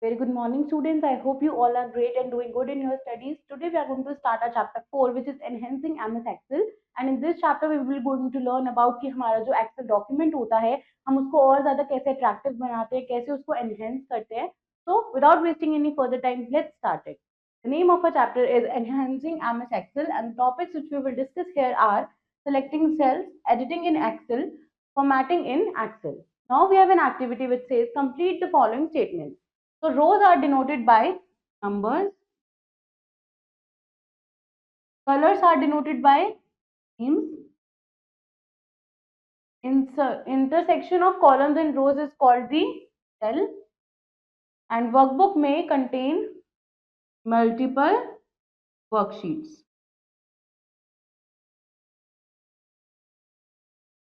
Very good morning, students. I hope you all are great and doing good in your studies. Today, we are going to start our chapter 4, which is enhancing MS Excel. And in this chapter, we will going to learn about कि हमारा जो Excel document होता है, हम उसको और ज़्यादा कैसे attractive बनाते हैं, कैसे उसको enhance करते हैं. So, without wasting any further time, let's start it. The name of our chapter is Enhancing MS Excel, and the topics which we will discuss here are selecting cells, editing in Excel, formatting in Excel. Now, we have an activity which says complete the following statements. So rows are denoted by numbers, colors are denoted by themes, intersection of columns and rows is called the cell, and workbook may contain multiple worksheets.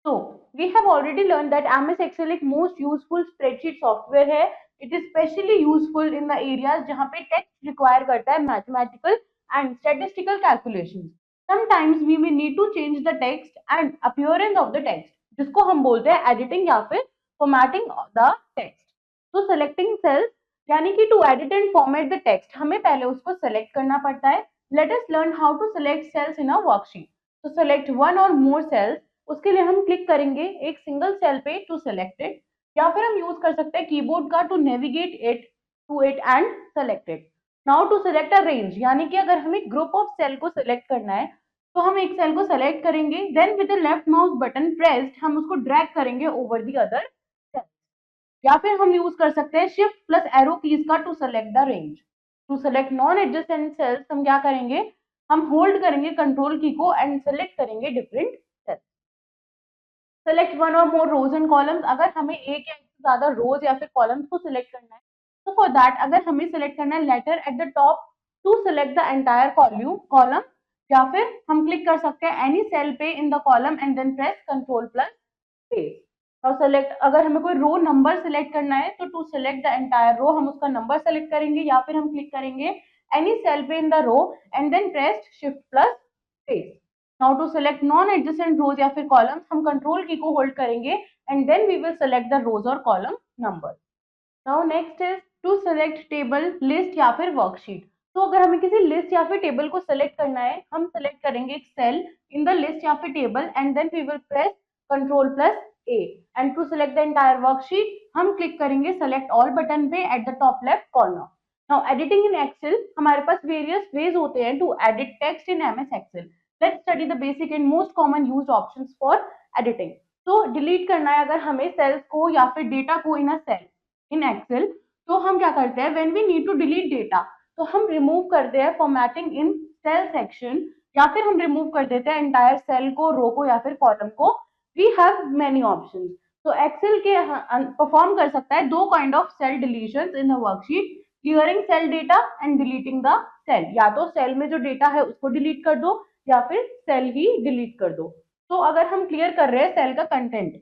So we have already learned that MS Excel एक most useful spreadsheet software है. It is specially useful in the areas जहाँ पे text require करता है mathematical and statistical calculations. Sometimes we may need to change the text and appearance of the text, जिसको हम बोलते हैं editing या फिर formatting the text. So selecting cells यानी कि to edit and format the text हमें पहले उसको select करना पड़ता है. Let us learn how to select cells in a worksheet. So select one or more cells. उसके लिए हम क्लिक करेंगे एक सिंगल सेल पे टू सेलेक्ट इट, या फिर हम यूज कर सकते हैं कीबोर्ड का to navigate it to it and select it. Now to select a range, यानी कि अगर हमें ग्रुप ऑफ सेल को सिलेक्ट करना है तो हम एक सेल को सेलेक्ट करेंगे, then with the left mouse button pressed हम उसको ड्रैग करेंगे ओवर द अदर सेल, या फिर हम यूज कर सकते हैं शिफ्ट प्लस एरो कीज का to select the range. To select non adjacent cells हम क्या करेंगे, हम होल्ड करेंगे कंट्रोल की को एंड सेलेक्ट करेंगे डिफरेंट सेल्स. सेलेक्ट वन और मोर रोज एंड कॉलम्स, अगर हमें एक या इससे ज्यादा रोज या फिर कॉलम्स को सिलेक्ट करना है तो फॉर दैट अगर हमें सिलेक्ट करना है letter at the top to select the entire column, या फिर हम क्लिक कर सकते हैं एनी सेल पे in the column and then press control plus space. और सेलेक्ट अगर हमें कोई रो नंबर सिलेक्ट करना है तो to select the entire row हम उसका नंबर सेलेक्ट करेंगे, या फिर हम क्लिक करेंगे एनी सेल पे in the row and then press shift plus space. Now to select non adjacent rows या फिर कॉलम्स हम कंट्रोल की को होल्ड करेंगे and then we will select the rows और column number. Now next is to select table, list या फिर worksheet. तो अगर हमें किसी लिस्ट या फिर टेबल को सेलेक्ट करना है हम सेलेक्ट करेंगे एक सेल इन द लिस्ट या फिर table and then we will press control plus A. And to select the entire worksheet हम क्लिक करेंगे सेलेक्ट ऑल बटन पे at the top left corner. Now editing in Excel, हमारे पास various ways होते हैं to edit text in MS Excel. Let's study the basic and most common used options for editing. तो delete करना है अगर हमें सेल्स को या फिर डेटा को इन अ सेल इन एक्सेल, तो हम क्या करते हैं when we need to delete data तो हम रिमूव करते हैं फॉर्मेटिंग इन सेल सेक्शन, या फिर हम रिमूव कर देते हैं एंटायर सेल को, रो को या फिर कॉलम को. We have many options. तो एक्सेल के परफॉर्म कर सकता है दो kind of cell deletions in the worksheet, clearing cell data and deleting the cell. या तो सेल में जो डेटा है उसको डिलीट कर दो या फिर सेल ही डिलीट कर दो. तो अगर हम क्लियर कर रहे हैं सेल का कंटेंट,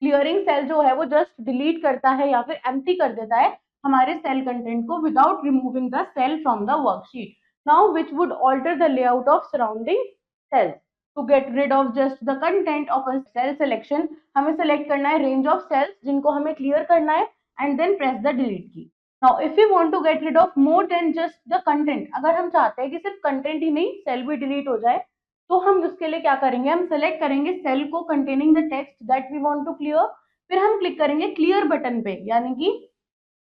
क्लियरिंग सेल जो है वो जस्ट डिलीट करता है या फिर एम्प्टी कर देता है हमारे सेल कंटेंट को without removing the cell from the worksheet. Now which would alter the layout of surrounding cells. To get rid of just the content of a cell selection हमें सेलेक्ट करना है range of sales जिनको हमें clear करना है and then press the delete key. Now if you want to get rid of more than just the content, अगर हम चाहते हैं कि सिर्फ कंटेंट ही नहीं सेल भी डिलीट हो जाए, तो हम उसके लिए क्या करेंगे, हम सेलेक्ट करेंगे सेल को containing the text that we want to clear, फिर हम क्लिक करेंगे क्लियर बटन पे, यानी कि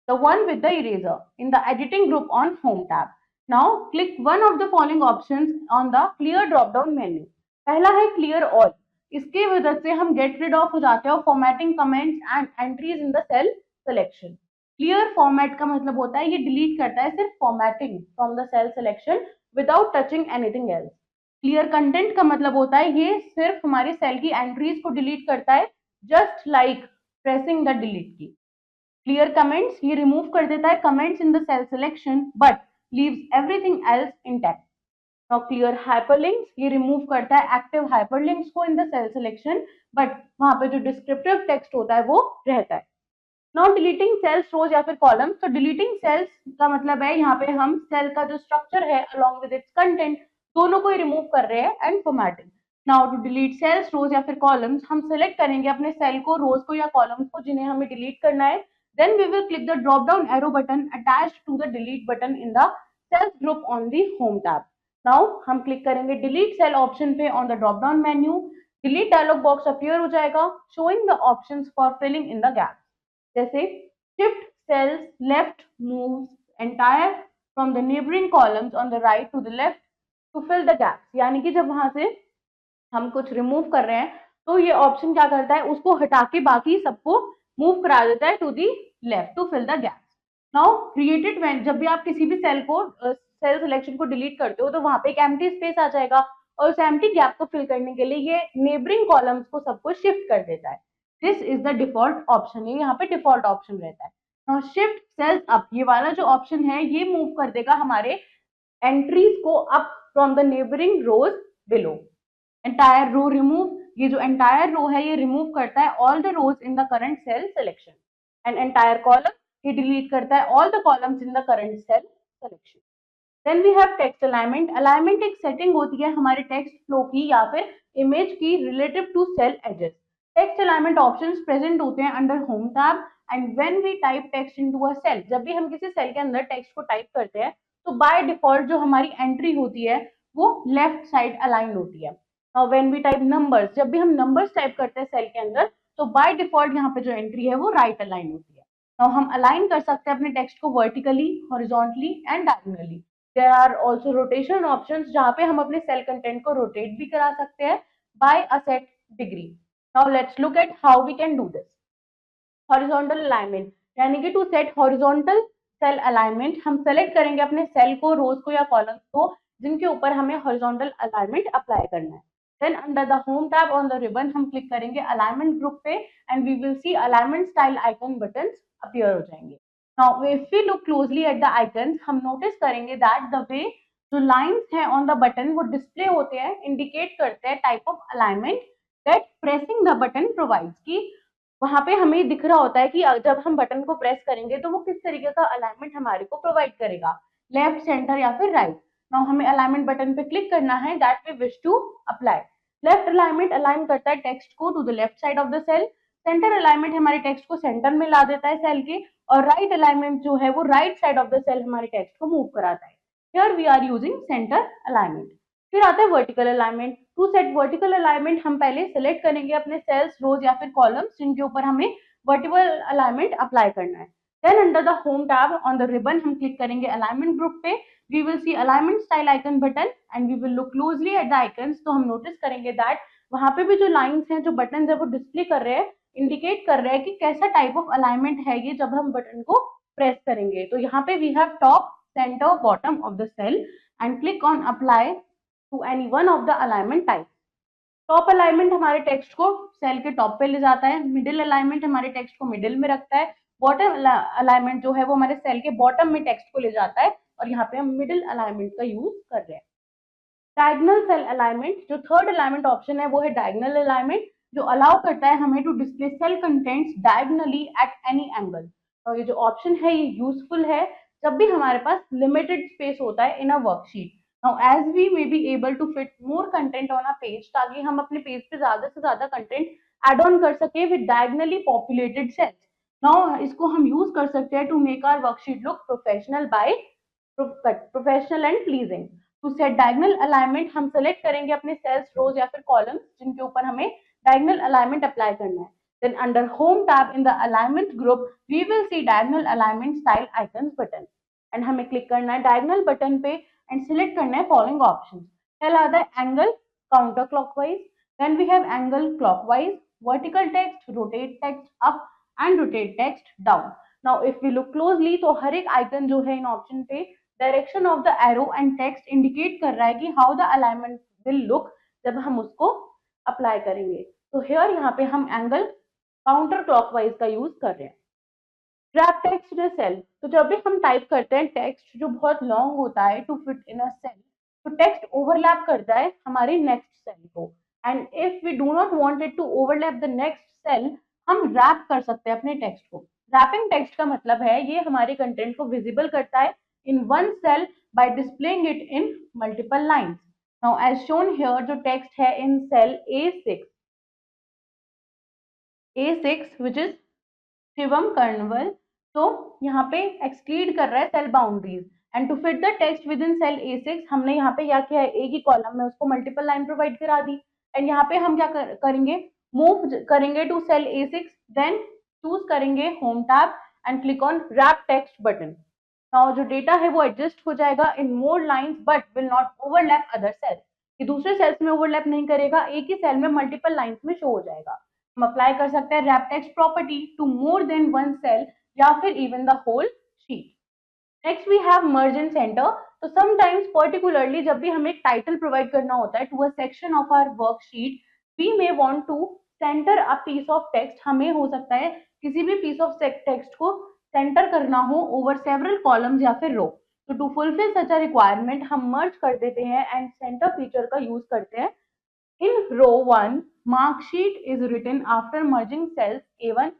the one with the eraser in the editing group on home tab. Now click one of the following options on the clear drop down menu. पहला है clear all, इसके वजह से हम गेट रिड ऑफ हो जाते हैं formatting comments and entries in the cell selection. Clear format का मतलब होता है ये डिलीट करता है सिर्फ formatting from the cell selection without touching anything else. Clear content का मतलब होता है ये सिर्फ हमारे सेल की एंट्रीज को डिलीट करता है just like pressing the delete key. Clear comments, ये रिमूव कर देता है comments in the cell selection but leaves everything else intact. Now clear hyperlinks, ये रिमूव करता है एक्टिव हाइपरलिंक्स को in the cell selection but वहां पे जो डिस्क्रिप्टिव टेक्स्ट होता है वो रहता है. नाउ डिलीटिंग सेल्स रोज या फिर कॉलम्स, तो डिलीटिंग सेल्स का मतलब है यहाँ पे हम सेल का जो स्ट्रक्चर है अलॉन्ग विद इट्स कंटेंट दोनों को ही रिमूव कर रहे हैं and formatting. Now to delete cells rows या फिर कॉलम्स हम सेलेक्ट करेंगे अपने सेल को, रोज को या कॉलम्स को जिन्हें हमें डिलीट करना है, Then we will click the drop down arrow button attached to the delete button in the cells group on the home tab. Now हम क्लिक करेंगे delete cell option पे on the drop down menu. delete dialog box appear हो जाएगा showing the options for filling in the gaps. जैसे shift cells left moves entire from the neighboring columns on the right to the left to fill the gaps. यानी कि जब वहां से हम कुछ रिमूव कर रहे हैं तो ये ऑप्शन क्या करता है, उसको हटा के बाकी सबको मूव करा देता है to the left to fill the gaps. Now created when, जब भी आप किसी भी सेल को सेल सिलेक्शन को डिलीट करते हो तो वहां पे एक एम्प्टी स्पेस आ जाएगा और उस एम्प्टी गैप को फिल करने के लिए ये नेबरिंग कॉलम्स को सबको शिफ्ट कर देता है. This is the default option, ये यहाँ पे डिफॉल्ट ऑप्शन रहता है. नाउ शिफ्ट सेल्स अप, ये वाला जो ऑप्शन है ये मूव कर देगा हमारे एंट्रीज को up from the neighbouring rows below. Entire row remove, ये जो एंटायर रो है ये रिमूव करता है all the rows in the current cell selection. And entire column, ये डिलीट करता है all the columns in the current cell selection. Then we have text alignment. Alignment एक सेटिंग होती है हमारे टेक्स्ट फ्लो की या फिर इमेज की relative to cell edges. Text alignment options present होते हैं under home tab and when we type text into a cell, जब भी हम किसी सेल के अंदर टेक्स्ट को टाइप करते हैं तो बाय डिफॉल्ट जो हमारी एंट्री होती है वो लेफ्ट साइड अलाइन होती है. व्हेन वी टाइप नंबर्स, जब भी हम नंबर्स टाइप करते हैं सेल के अंदर तो बाय डिफॉल्ट यहाँ पे जो एंट्री है वो राइट अलाइन होती है. नाउ हम अलाइन कर सकते हैं अपने टेक्स्ट को vertically, horizontally and diagonally. There are also rotation options जहाँ पे हम अपने सेल कंटेंट को रोटेट भी करा सकते हैं by a set degree. Now let's look at how we can do this. Horizontal alignment, यानी कि to set horizontal cell alignment, हम सेलेक्ट करेंगे अपने सेल को, रोज को या कॉलम्स को जिनके ऊपर हमें हॉरिजॉन्टल अलाइनमेंट अप्लाई करना है. Then under the home tab on the ribbon हम क्लिक करेंगे अलाइनमेंट ग्रुप पे and we will see alignment style icon buttons appear हो जाएंगे. Now if we look closely at the icons हम notice करेंगे that the way जो lines हैं on the button वो डिस्प्ले होते हैं, इंडिकेट करते हैं type of alignment that pressing the button provides, की वहां पे हमें दिख रहा होता है कि जब हम बटन को प्रेस करेंगे तो वो किस तरीके का अलाइनमेंट हमारे को प्रोवाइड करेगा, लेफ्ट, सेंटर या फिर राइट. नाउ हमें अलाइनमेंट बटन पे क्लिक करना है that we wish to apply. Left alignment align करता है टेक्स्ट को to the left side of the cell. Centre alignment हमारे टेक्स्ट को सेंटर में ला देता है सेल के. और राइट अलाइनमेंट जो है वो right side of the cell हमारे टेक्स्ट को मूव कराता है. Here we are using centre alignment. फिर आता है vertical alignment. To set vertical alignment हम पहले सेलेक्ट करेंगे अपने सेल्स, रोज या फिर कॉलम्स जिनके ऊपर हमें वर्टिकल अलाइनमेंट अप्लाई करना है. Then under the home tab on the ribbon हम क्लिक करेंगे अलाइनमेंट ग्रुप पे. We will see alignment style icon button and we will look closely at the icons. तो हम नोटिस करेंगे दैट वहां पे भी जो लाइंस हैं, जो बटन है वो डिस्प्ले कर रहे हैं, इंडिकेट कर रहे हैं कि कैसा टाइप ऑफ अलाइनमेंट है ये जब हम बटन को प्रेस करेंगे. तो यहाँ पे we have top, centre, bottom of the cell and click on apply to any one of the alignment type. Top alignment हमारे टेक्स्ट को सेल के टॉप पे ले जाता है. मिडिल अलाइनमेंट हमारे टेक्स्ट को मिडिल में रखता है. बॉटम अलाइनमेंट जो है वो हमारे सेल के बॉटम में टेक्स्ट को ले जाता है और यहाँ पे हम मिडिल अलाइनमेंट का यूज कर रहे हैं. डायगोनल सेल अलाइनमेंट, जो थर्ड अलाइनमेंट ऑप्शन है वो है डायगोनल अलाइनमेंट, जो अलाउ करता है हमें to display cell contents diagonally at any angle. तो ये जो ऑप्शन है ये यूजफुल है जब भी हमारे पास लिमिटेड स्पेस होता है in a worksheet. Now, as we may be able to fit more content on a page, ताकि हम अपने पेज पे ज्यादा से ज्यादा कंटेंट एड ऑन कर सके with diagonally populated cells. Now इसको हम यूज कर सकते हैं to make our worksheet look professional by professional and pleasing. To set diagonal alignment हम सेलेक्ट करेंगे अपने सेल्स, रोज या फिर कॉलम्स जिनके ऊपर हमें डायगोनल अलाइनमेंट अप्लाई करना है. Then under home tab in the alignment group, we will see diagonal alignment style icons button. And हमें क्लिक करना है diagonal button पे and select करना है following options. पहला आता है angle counter clockwise. Then we have angle clockwise, vertical text, rotate text up and rotate text down. Now if we look closely तो हर एक icon जो है इन option पे direction of the arrow and text indicate कर रहा है कि how the alignment will look जब हम उसको अप्लाई करेंगे. तो here यहाँ पे हम एंगल काउंटर क्लॉकवाइज का यूज कर रहे हैं. Wrap text in a cell, तो जब भी हम टाइप करते हैं टेक्स्ट जो बहुत लॉन्ग होता है to fit in a cell, तो टेक्स्ट ओवरलैप करता है हमारे नेक्स्ट सेल को. And if we do not want it to overlap the next cell, हम रैप कर सकते हैं अपने टेक्स्ट को. रैपिंग टेक्स्ट का मतलब है ये हमारे कंटेंट को विजिबल करता है in one cell by displaying it in multiple lines. Now as shown here जो टेक्स्ट है in cell A6 which is Shivam Karnwal तो यहाँ पे एक्सक्रीड कर रहा है cell boundaries. And to fit the text within cell A6 हमने यहाँ पे क्या किया है, एक ही कॉलम में उसको मल्टीपल लाइन प्रोवाइड करा दी। एंड यहाँ पे हम क्या करेंगे, मूव करेंगे to cell A6, then choose करेंगे home tab and click on wrap text button. Now जो डेटा है वो एडजस्ट हो जाएगा in more lines but will not overlap other cells, कि दूसरे सेल्स में ओवरलैप नहीं करेगा, एक ही सेल में मल्टीपल लाइंस में शो हो जाएगा। हम अप्लाई कर सकते हैं wrap text property to more than one cell या फिर even the whole sheet. Next we have merge and centre. तो समटाइम्स पर्टिकुलरली जब भी हमें एक टाइटल प्रोवाइड करना होता है to a section of our worksheet, we may want to centre a piece of text. हमें हो सकता है किसी भी पीस ऑफ टेक्स्ट को सेंटर करना हो ओवर सेवरल कॉलम्स या फिर रो। तो to fulfil such a requirement हम मर्ज कर देते हैं एंड सेंटर फीचर का यूज करते हैं। In row 1, mark sheet is written after merging cells A1,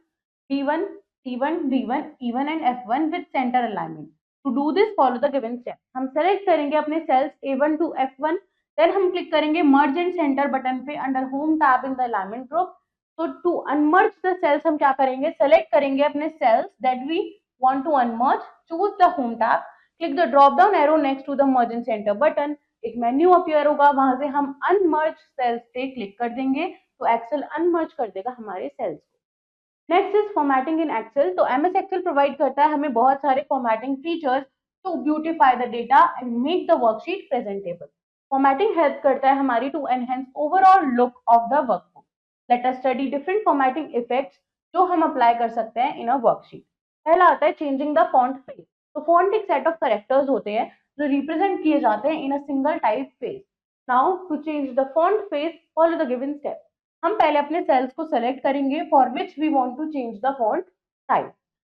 B1, C1, D1, E1 and F1 with center alignment. To do this, follow the given steps. हम select करेंगे अपने cells A1 to F1, then हम click करेंगे merge and center button पे under home tab in the alignment group. So to unmerge the cells हम क्या करेंगे, select करेंगे अपने cells that we want to unmerge, choose the home tab, click the drop down arrow next to the merge and center button. एक menu appear होगा, वहां से हम अनमर्ज सेल्स पे क्लिक कर देंगे तो एक्सेल अनमर्ज कर देगा हमारे सेल्स को। Next is formatting in Excel. तो एमएस एक्सेल प्रोवाइड करता है हमें बहुत सारे formatting features to beautify the data and make the worksheet presentable. Formatting help करता है हमारी to enhance overall look of the workbook. Let us study different formatting effects जो हम अप्लाई कर सकते हैं इन अ वर्कशीट। पहला आता है चेंजिंग द फॉन्ट फेस। तो फॉन्ट एक सेट ऑफ कैरेक्टर्स होते हैं जो रिप्रेजेंट किए जाते हैं in a single type face. Now to change the font face follow the given step. हम पहले अपने सेल्स को सेलेक्ट करेंगे for which we want to change the font type.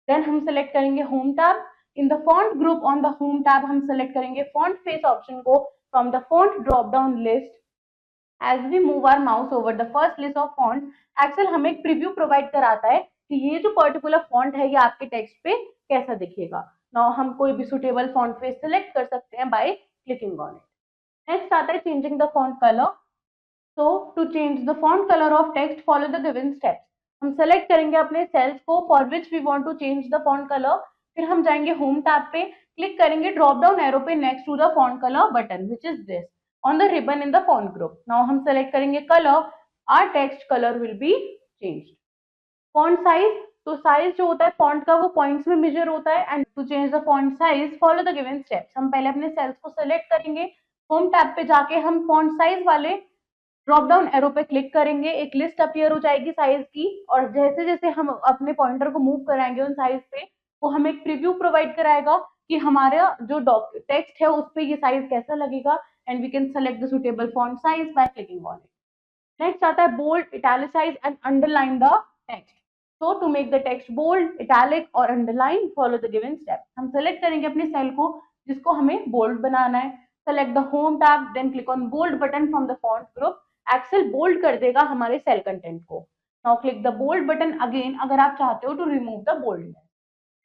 Then हम सेलेक्ट करेंगे home tab. In the font group on the home tab हम select करेंगे font face option को from the font drop down list. As we move our mouse over the first list of font, Excel हमें एक preview provide कराता है कि ये जो पर्टिकुलर फॉन्ट है ये आपके टेक्स्ट पे कैसा दिखेगा। नाउ हम कोई भी सुटेबल फॉन्ट फेस सेलेक्ट कर सकते हैं by clicking on it. Next आता है changing the font colour. So to change the font colour of text follow the given steps. हम सेलेक्ट करेंगे अपने सेल्स को for which we want to change the font colour, फिर हम जाएंगे home tab पे, क्लिक करेंगे ड्रॉप डाउन एरो पे next to the font colour button which is this on the ribbon in the font group. Now हम select करेंगे colour, our text colour will be changed. Font size, तो size जो होता है font का वो points में मेजर होता है। And to change the font size follow the given steps. हम पहले अपने सेल्स को सेलेक्ट करेंगे, होम टैब पे जाके हम फॉन्ट साइज वाले ड्रॉप डाउन एरो पे क्लिक करेंगे, एक लिस्ट अपीयर हो जाएगी साइज की, और जैसे जैसे हम अपने पॉइंटर को मूव कराएंगे उन साइज पे, वो हमें एक प्रीव्यू प्रोवाइड कराएगा कि हमारा जो टेक्स्ट है उस पे ये साइज कैसा लगेगा। And we can select the suitable font size by clicking on it. Next आता है bold, italicise and underline the text. So to make the text bold, italic और underline, follow the given steps. हम select करेंगे अपने cell को जिसको हमें bold बनाना है। Select the home tab, then click on bold button from the font group. Excel bold कर देगा हमारे सेल कंटेंट को। Now click the bold button again अगर आप चाहते हो to remove the boldness.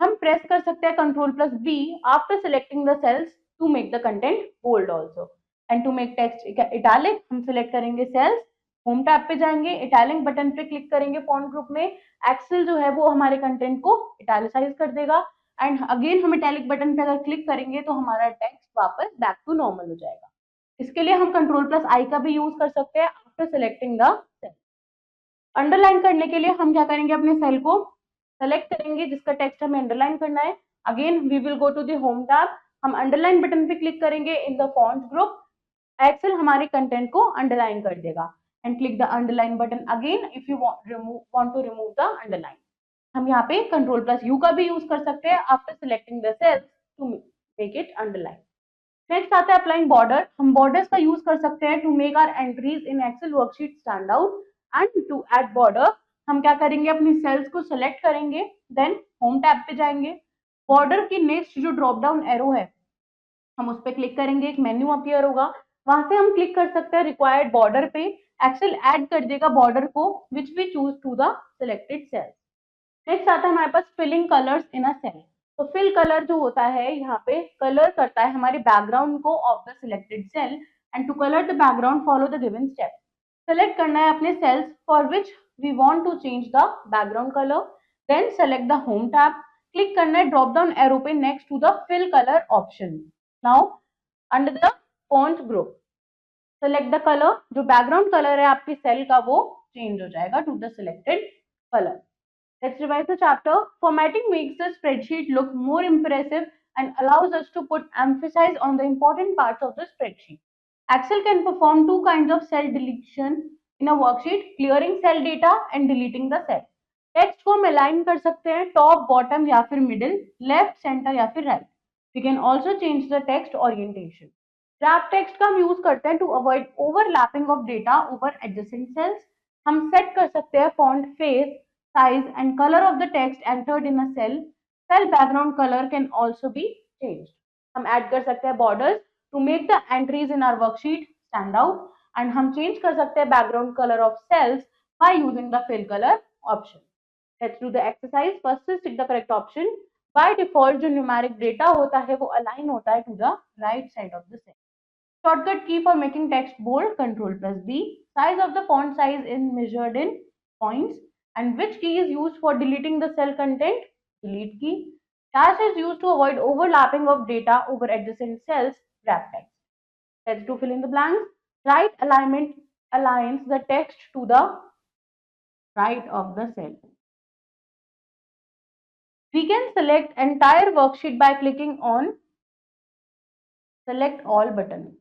हम प्रेस कर सकते हैं Ctrl+B after selecting the cells to make the content bold also. And to make text italic, हम select करेंगे cells, होम टैब पे जाएंगे, इटैलिक बटन पे क्लिक करेंगे फॉन्ट ग्रुप में, एक्सेल जो है वो हमारे कंटेंट को इटैलिसाइज कर देगा। एंड अगेन हम इटैलिक बटन पे अगर क्लिक करेंगे तो हमारा टेक्स्ट वापस बैक टू नॉर्मल हो जाएगा। इसके लिए हम Ctrl+I का भी यूज कर सकते हैं after selecting the cell. Underline करने के लिए हम क्या करेंगे, अपने सेल को सेलेक्ट करेंगे जिसका टेक्स्ट हमें अंडरलाइन करना है। Again we will go to the home tab, हम अंडरलाइन बटन पे क्लिक करेंगे in the font group, Excel हमारे कंटेंट को अंडरलाइन कर देगा। And click the underline button again if you want to remove the underline. हम यहाँ पे Ctrl+U का भी यूज कर सकते हैं after selecting the cells to make it underline. Next आता है अप्लाइंग बॉर्डर। हम बॉर्डर्स का यूज कर सकते हैं to make our entries in Excel worksheet stand out. And to add border हम क्या करेंगे, अपनी सेल्स को सेलेक्ट करेंगे, देन होम टैब पे जाएंगे, बॉर्डर की नेक्स्ट जो ड्रॉप डाउन एरो है हम उस पर क्लिक करेंगे, एक मेन्यू अपीयर होगा, वहां से हम क्लिक कर सकते हैं रिक्वायर्ड बॉर्डर पे, एक्सेल ऐड कर देगा बॉर्डर को which we choose to the selected cell. Next आता है हमारे पास filling colours in a cell. तो फिल कलर जो होता है यहाँ पे कलर करता है हमारे बैकग्राउंड को of the selected cell. And to colour the background follow the given step. Select करना है अपने cells for which we want to change the background colour, then select the home tab, click करना है drop down arrow पे next to the fill colour option. Now under the font group select the colour. जो background colour है आपकी cell का वो change हो जाएगा to the selected colour. Let's revise the chapter. Formatting makes the spreadsheet look more impressive and allows us to put emphasis on the important parts of the spreadsheet. Excel can perform two kinds of cell deletion in a worksheet, clearing cell data and deleting the cell. Text को हम align कर सकते हैं top, bottom या फिर middle, left, centre या फिर right. We can also change the text orientation. Wrap text का हम यूज करते हैं to avoid overlapping of data over adjacent cells. हम सेट कर सकते हैं font face, size and color of the text entered in a cell. Cell background color can also be changed. हम add कर सकते हैं borders to make the entries in our worksheet stand out and हम change कर सकते हैं background color of cells by using the fill color option. Let's do the exercise. First is tick the correct option. By default जो numeric data होता है वो align होता है to the right side of the cell. Shortcut key for making text bold, Control plus B. Size of the font size is measured in points. And which key is used for deleting the cell content? Delete key. Dash is used to avoid overlapping of data over adjacent cells. Wrap text. Let's do fill in the blanks. Right alignment aligns the text to the right of the cell. We can select entire worksheet by clicking on Select All button.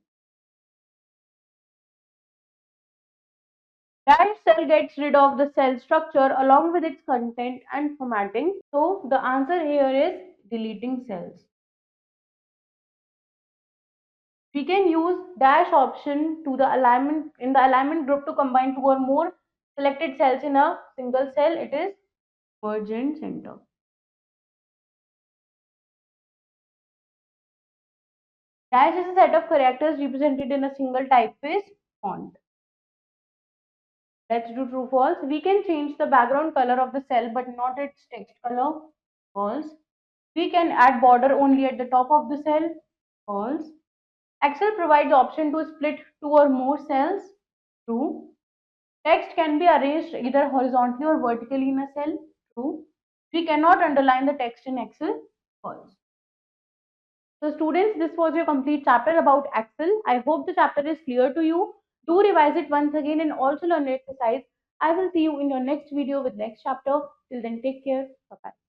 Dash cell gets rid of the cell structure along with its content and formatting. So the answer here is deleting cells. We can use dash option to the alignment in the alignment group to combine two or more selected cells in a single cell. It is merge and center. Dash is a set of characters represented in a single typeface font. Let's do true false. We can change the background color of the cell but not its text color. False. We can add border only at the top of the cell. False. Excel provides option to split two or more cells. True. Text can be arranged either horizontally or vertically in a cell. True. We cannot underline the text in Excel. False. So students, this was your complete chapter about Excel. I hope the chapter is clear to you. Do revise it once again and also learn the exercise. I will see you in your next video with next chapter. Till then, take care. Bye-bye.